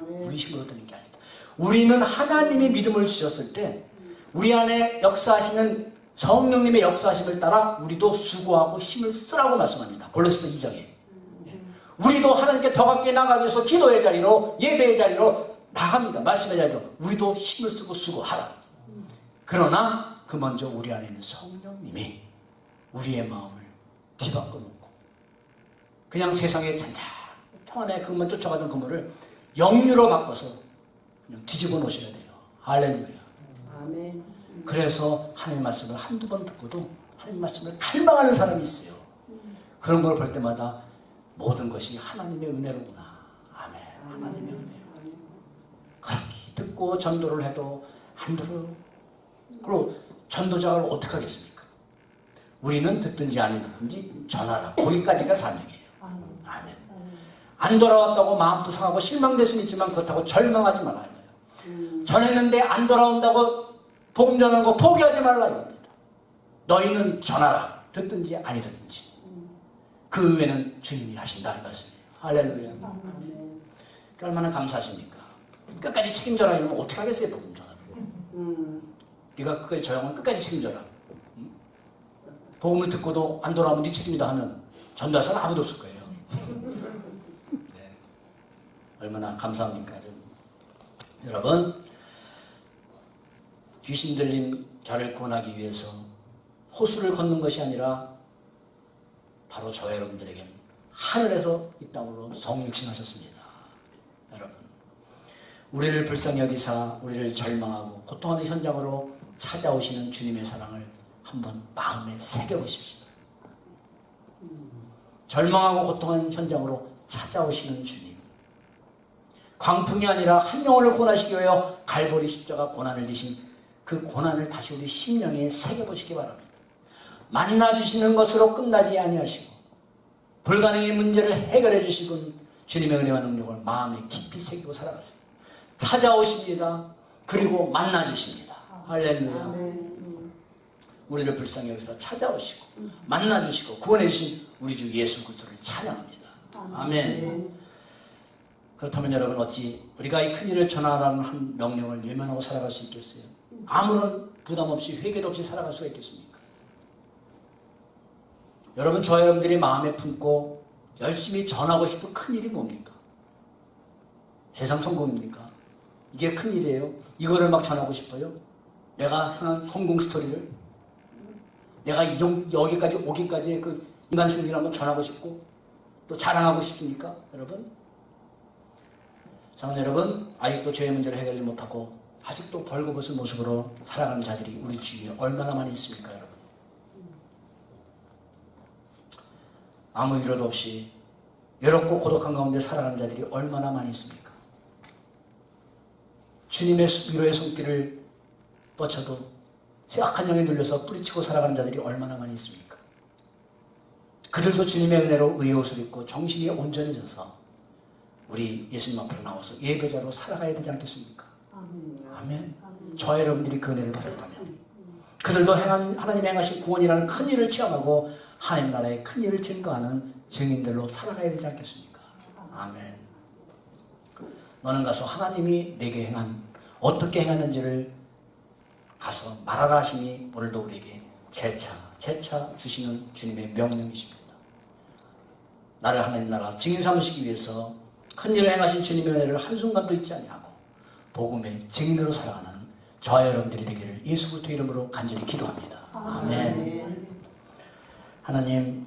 네, 우리 힘으로 되는 게 아니다. 우리는 하나님의 믿음을 주셨을 때 우리 안에 역사하시는 성령님의 역사하심을 따라 우리도 수고하고 힘을 쓰라고 말씀합니다. 골로새서 2장에. 우리도 하나님께 더 가까이 나가기 위해서 기도의 자리로, 예배의 자리로 나갑니다. 말씀의 자리로. 우리도 힘을 쓰고 수고하라. 그러나 그 먼저 우리 안에 있는 성령님이 우리의 마음을 뒤바꿔 놓고 그냥 세상에 잔잔 평안에 그것만 쫓아가던 그물을 영유로 바꿔서 그냥 뒤집어 놓으셔야 돼요. 할렐루야. 아멘. 그래서 하나님의 말씀을 한두 번 듣고도 하나님의 말씀을 갈망하는 사람이 있어요. 그런 걸 볼 때마다 모든 것이 하나님의 은혜로구나. 아멘. 하나님의 은혜. 그렇게 듣고 전도를 해도 안 들어요. 그리고 전도자를 어떻게 하겠습니까? 우리는 듣든지 안 듣든지 전하라. 거기까지가 사명이에요. 아멘. 안 돌아왔다고 마음도 상하고 실망될 수는 있지만 그렇다고 절망하지 말아요. 전했는데 안 돌아온다고 복음 전하는 거 포기하지 말라 이겁니다. 너희는 전하라. 듣든지 아니 듣든지. 그 외에는 주님이 하신다 이 말씀이에요. 할렐루야. 얼마나 감사하십니까? 끝까지 책임져라 이러면 어떻게 하겠어요, 복음 전하는. 네가 끝까지 저 영혼 끝까지 책임져라. 복음을 듣고도 안 돌아오면 네 책임이다 하면 전도할 사람 아무도 없을 거예요. 네. 얼마나 감사합니까? 여러분, 귀신 들린 자를 구원하기 위해서 호수를 걷는 것이 아니라 바로 저 여러분들에게는 하늘에서 이 땅으로 성육신하셨습니다. 여러분, 우리를 불쌍히 여기사 우리를 절망하고 고통하는 현장으로 찾아오시는 주님의 사랑을 한번 마음에 새겨보십시오. 절망하고 고통하는 현장으로 찾아오시는 주님, 광풍이 아니라 한 영혼을 구원하시기 위하여 갈보리 십자가 고난을 지신 그 고난을 다시 우리 심령에 새겨보시기 바랍니다. 만나주시는 것으로 끝나지 아니하시고 불가능의 문제를 해결해 주시군 주님의 은혜와 능력을 마음에 깊이 새기고 살아가세요. 찾아오십니다. 그리고 만나주십니다. 할렐루야. 우리를 불쌍히 여기서 찾아오시고 만나주시고 구원해 주신 우리 주 예수 그리스도를 찬양합니다. 아멘. 그렇다면 여러분, 어찌 우리가 이 큰 일을 전하라는 한 명령을 외면하고 살아갈 수 있겠어요? 아무런 부담 없이 회개도 없이 살아갈 수가 있겠습니까? 여러분, 저 여러분들이 마음에 품고 열심히 전하고 싶은 큰 일이 뭡니까? 세상 성공입니까? 이게 큰 일이에요? 이거를 막 전하고 싶어요? 내가 향한 성공 스토리를? 내가 여기까지 오기까지의 그 인간 승리를 한번 전하고 싶고 또 자랑하고 싶습니까? 여러분? 저는 여러분, 아직도 죄의 문제를 해결하지 못하고 아직도 벌거벗은 모습으로 살아가는 자들이 우리 주위에 얼마나 많이 있습니까, 여러분? 아무 위로도 없이 외롭고 고독한 가운데 살아가는 자들이 얼마나 많이 있습니까? 주님의 위로의 손길을 뻗쳐도 악한 영에 눌려서 뿌리치고 살아가는 자들이 얼마나 많이 있습니까? 그들도 주님의 은혜로 의의 옷을 입고 정신이 온전해져서 우리 예수님 앞으로 나와서 예배자로 살아가야 되지 않겠습니까? 아멘. 저 여러분들이 그 은혜를 받았다면 그들도 하나님의 행하신 구원이라는 큰 일을 체험하고 하나님 나라의 큰 일을 증거하는 증인들로 살아가야 되지 않겠습니까? 아멘. 너는 가서 하나님이 내게 행한 어떻게 행하는지를 가서 말하라 하시니 오늘도 우리에게 재차 주시는 주님의 명령이십니다. 나를 하나님 나라 증인 삼으시기 위해서 큰 일을 행하신 주님의 은혜를 한순간도 잊지 아니하고 복음의 증인으로 살아가는 저와 여러분들이 되기를 예수 그리스도 이름으로 간절히 기도합니다. 아멘. 하나님,